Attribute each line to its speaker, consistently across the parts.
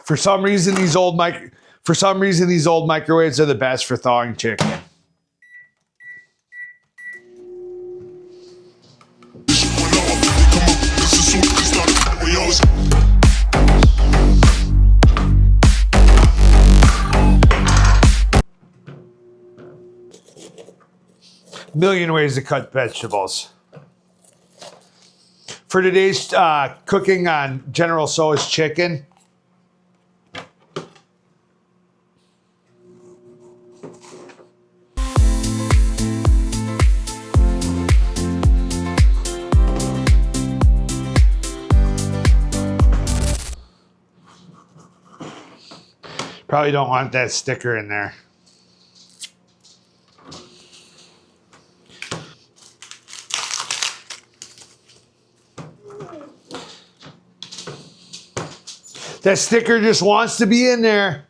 Speaker 1: For some reason, these old microwaves are the best for thawing chicken. Million ways to cut vegetables. For today's cooking on General Tso's chicken, probably don't want that sticker in there. That sticker just wants to be in there.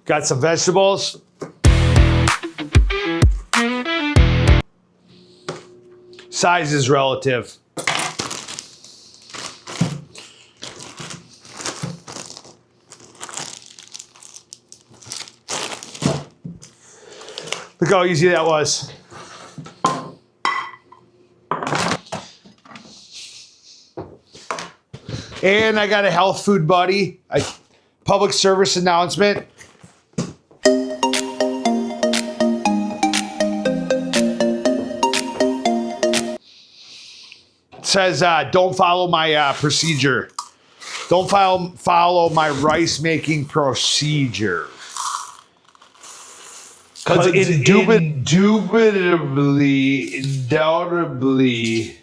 Speaker 1: Got some vegetables. Size is relative. Look how easy that was. And I got a health food buddy, a public service announcement. Says, don't follow my procedure. Don't follow my rice making procedure. Because undoubtedly,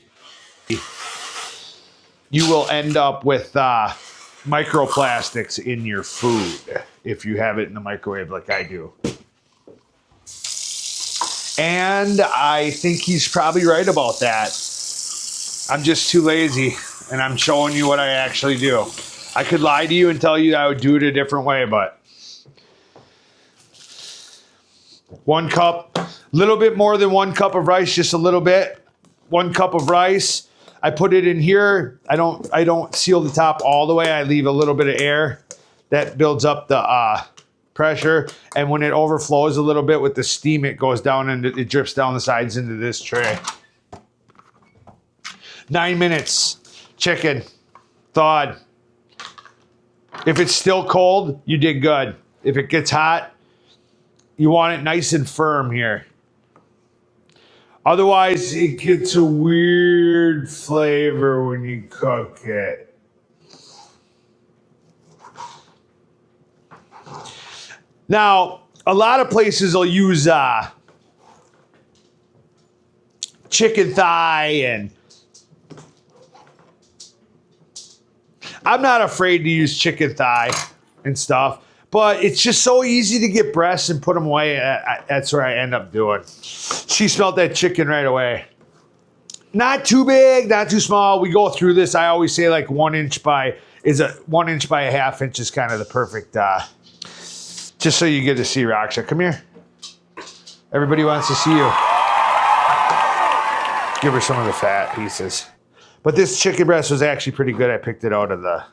Speaker 1: you will end up with microplastics in your food if you have it in the microwave like I do. And I think he's probably right about that. I'm just too lazy, and I'm showing you what I actually do. I could lie to you and tell you I would do it a different way, but 1 cup, little bit more than 1 cup of rice, just a little bit. 1 cup of rice. I put it in here. I don't seal the top all the way. I leave a little bit of air. That builds up the pressure, and when it overflows a little bit with the steam, it goes down and it drips down the sides into this tray. 9 minutes, chicken, thawed. If it's still cold, you did good. If it gets hot, you want it nice and firm here. Otherwise, it gets a weird flavor when you cook it. Now, a lot of places will use chicken thigh, and I'm not afraid to use chicken thigh and stuff, but it's just so easy to get breasts and put them away. That's where I end up doing. She smelled that chicken right away. Not too big, not too small. We go through this. I always say like 1 inch by a half inch is kind of the perfect. Just so you get to see Raksha. Come here. Everybody wants to see you. Give her some of the fat pieces. But this chicken breast was actually pretty good. I picked it out of the...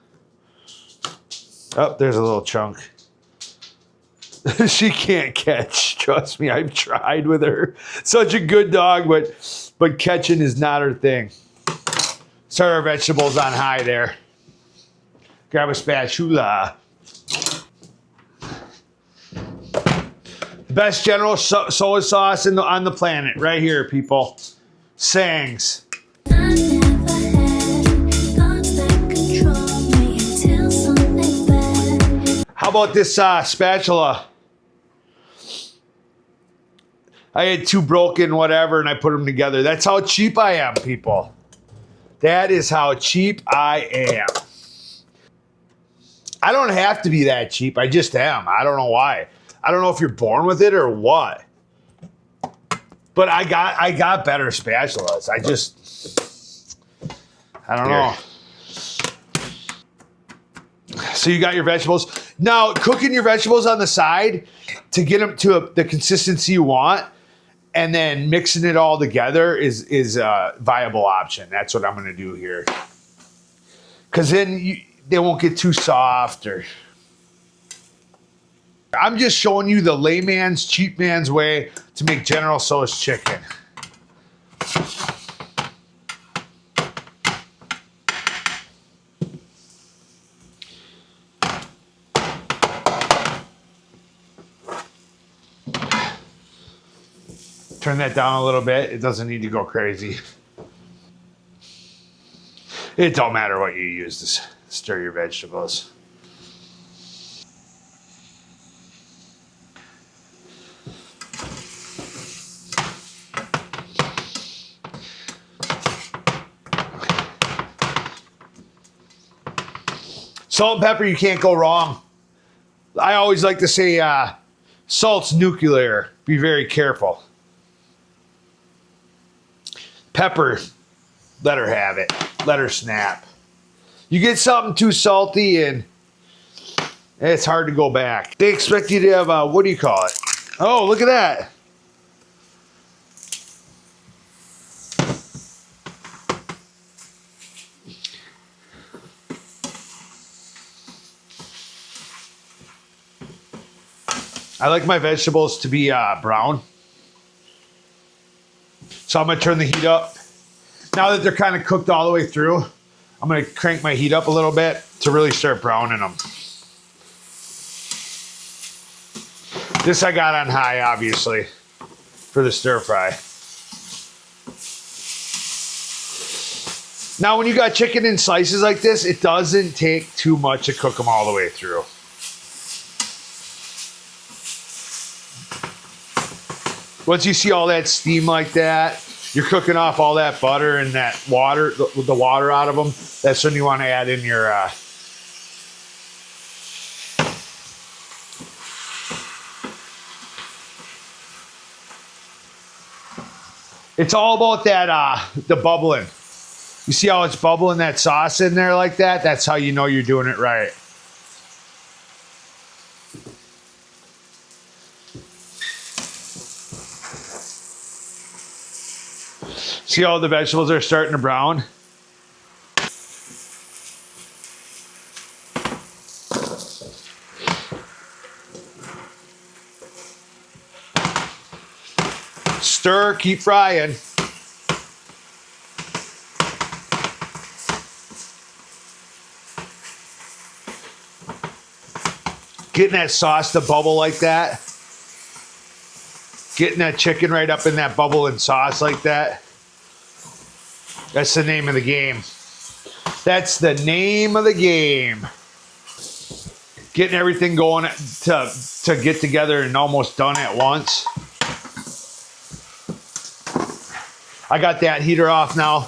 Speaker 1: Oh, there's a little chunk. She can't catch. Trust me, I've tried with her. Such a good dog, but catching is not her thing. Start our vegetables on high there. Grab a spatula. The best General Tso sauce on the planet. Right here, people. Sangs. How about this spatula? I had 2 broken whatever and I put them together. That's how cheap I am, people. That is how cheap I am. I don't have to be that cheap. I just am. I don't know why. I don't know if you're born with it or what. But I got better spatulas. I don't know. So you got your vegetables. Now, cooking your vegetables on the side to get them to the consistency you want, and then mixing it all together is a viable option. That's what I'm going to do here. Because then they won't get too soft. I'm just showing you the layman's, cheap man's way to make General Tso's chicken. Turn that down a little bit. It doesn't need to go crazy. It don't matter what you use to stir your vegetables. Salt and pepper, you can't go wrong. I always like to say salt's nuclear. Be very careful. Pepper, let her have it. Let her snap. You get something too salty and it's hard to go back. They expect you to have, what do you call it? Oh, look at that. I like my vegetables to be brown. So I'm going to turn the heat up. Now that they're kind of cooked all the way through, I'm going to crank my heat up a little bit to really start browning them. This I got on high, obviously, for the stir fry. Now, when you got chicken in slices like this, it doesn't take too much to cook them all the way through. Once you see all that steam like that, you're cooking off all that butter and that water, the water out of them. That's when you want to add in your it's all about that the bubbling. You see how it's bubbling that sauce in there like that? That's how you know you're doing it right. See how the vegetables are starting to brown? Stir, keep frying. Getting that sauce to bubble like that. Getting that chicken right up in that bubble and sauce like that. That's the name of the game. That's the name of the game. Getting everything going to get together and almost done at once. I got that heater off now.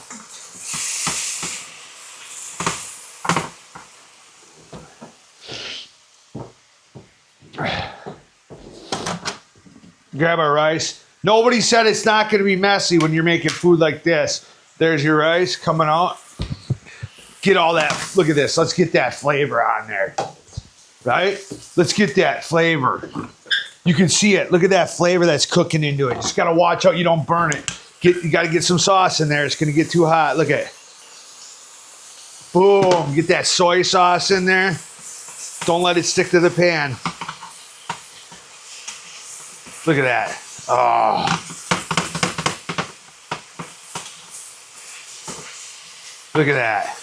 Speaker 1: Grab our rice. Nobody said it's not going to be messy when you're making food like this. There's your rice coming out. Get all that. Look at this. Let's get that flavor on there. Right? Let's get that flavor. You can see it. Look at that flavor that's cooking into it. Just got to watch out you don't burn it. You got to get some sauce in there. It's going to get too hot. Look at it. Boom. Get that soy sauce in there. Don't let it stick to the pan. Look at that. Oh. Look at that.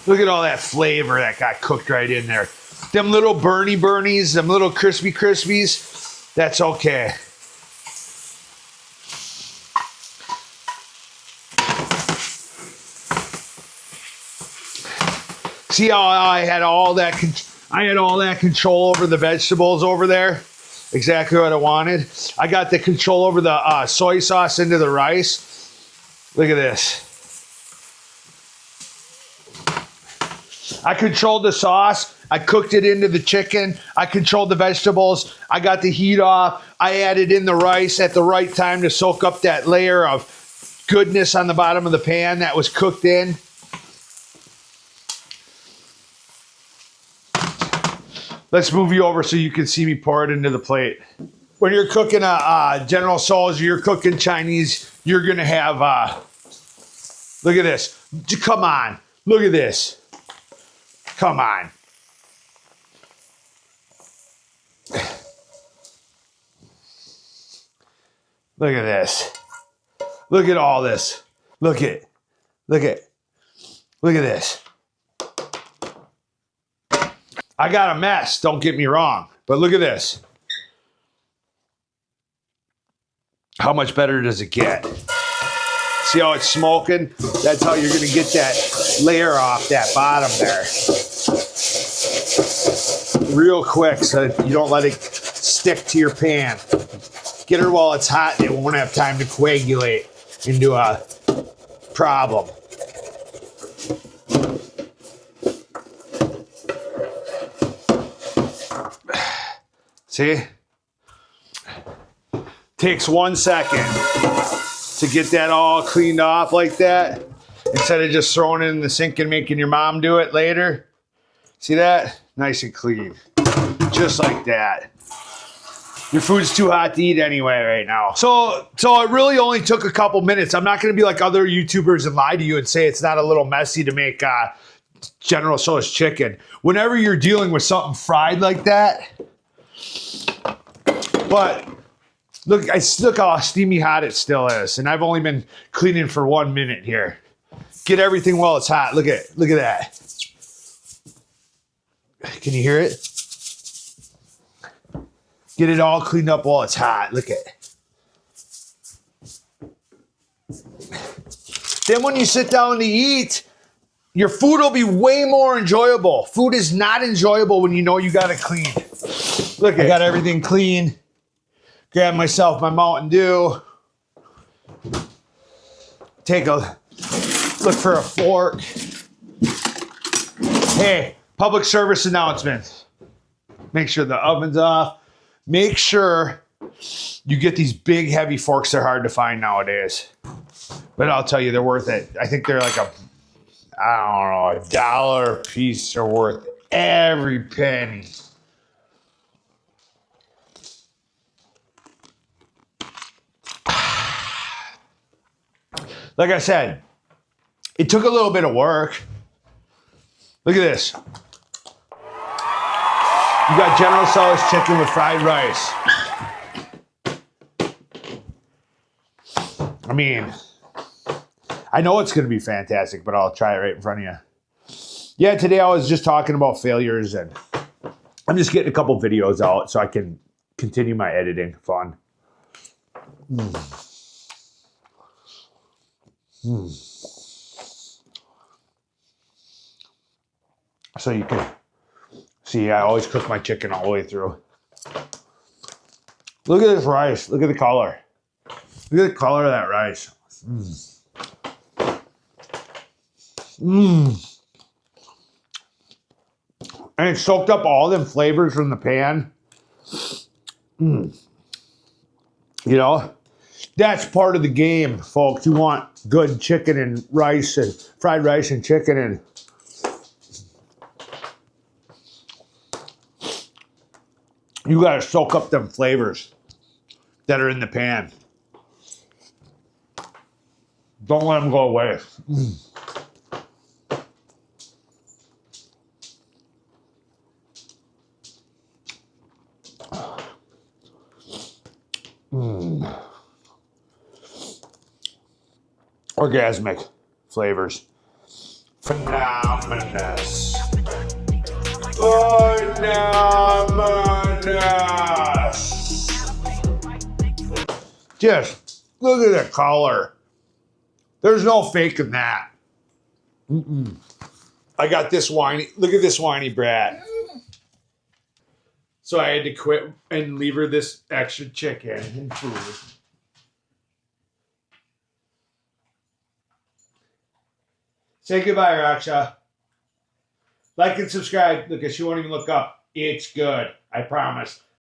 Speaker 1: Look at all that flavor that got cooked right in there. Them little burnies, them little crispy crispies, that's okay. See how I had all that control over the vegetables over there? Exactly what I wanted. I got the control over the soy sauce into the rice. Look at this. I controlled the sauce. I cooked it into the chicken. I controlled the vegetables. I got the heat off. I added in the rice at the right time to soak up that layer of goodness on the bottom of the pan that was cooked in. Let's move you over so you can see me pour it into the plate. When you're cooking a General Tso's, you're cooking Chinese, you're going to have, look at this. Come on. Look at this. Come on. Look at this. Look at all this. Look at this. I got a mess, don't get me wrong, but look at this. How much better does it get? See how it's smoking? That's how you're gonna get that layer off that bottom there. Real quick so that you don't let it stick to your pan. Get her while it's hot and it won't have time to coagulate into a problem. See? Takes 1 second to get that all cleaned off like that. Instead of just throwing it in the sink and making your mom do it later. See that? Nice and clean. Just like that. Your food's too hot to eat anyway right now. So it really only took a couple minutes. I'm not going to be like other YouTubers and lie to you and say it's not a little messy to make General Tso's chicken. Whenever you're dealing with something fried like that, but look how steamy hot it still is. And I've only been cleaning for 1 minute here. Get everything while it's hot. Look at that. Can you hear it? Get it all cleaned up while it's hot. Look at it. Then when you sit down to eat, your food will be way more enjoyable. Food is not enjoyable when you know you got it clean. Look, I got everything clean. Grab myself my Mountain Dew. Take a look for a fork. Hey, public service announcement. Make sure the oven's off. Make sure you get these big, heavy forks. They're hard to find nowadays. But I'll tell you, they're worth it. I think they're like $1 a piece. Are worth every penny. Like I said, it took a little bit of work. Look at this. You got General Tso's chicken with fried rice. I mean, I know it's going to be fantastic, but I'll try it right in front of you. Yeah, today I was just talking about failures, and I'm just getting a couple videos out so I can continue my editing. Fun. So you can see, I always cook my chicken all the way through. Look at this rice. Look at the color. Look at the color of that rice. And it soaked up all them flavors from the pan. You know, that's part of the game, folks. You want good chicken and rice and fried rice and chicken, and you got to soak up them flavors that are in the pan. Don't let them go away. Orgasmic flavors. Phenomenous. Just look at the color. There's no faking that. I got this whiny. Look at this whiny brat. So I had to quit and leave her this extra chicken and food. Say goodbye, Raksha. Like and subscribe. Look, she won't even look up. It's good. I promise.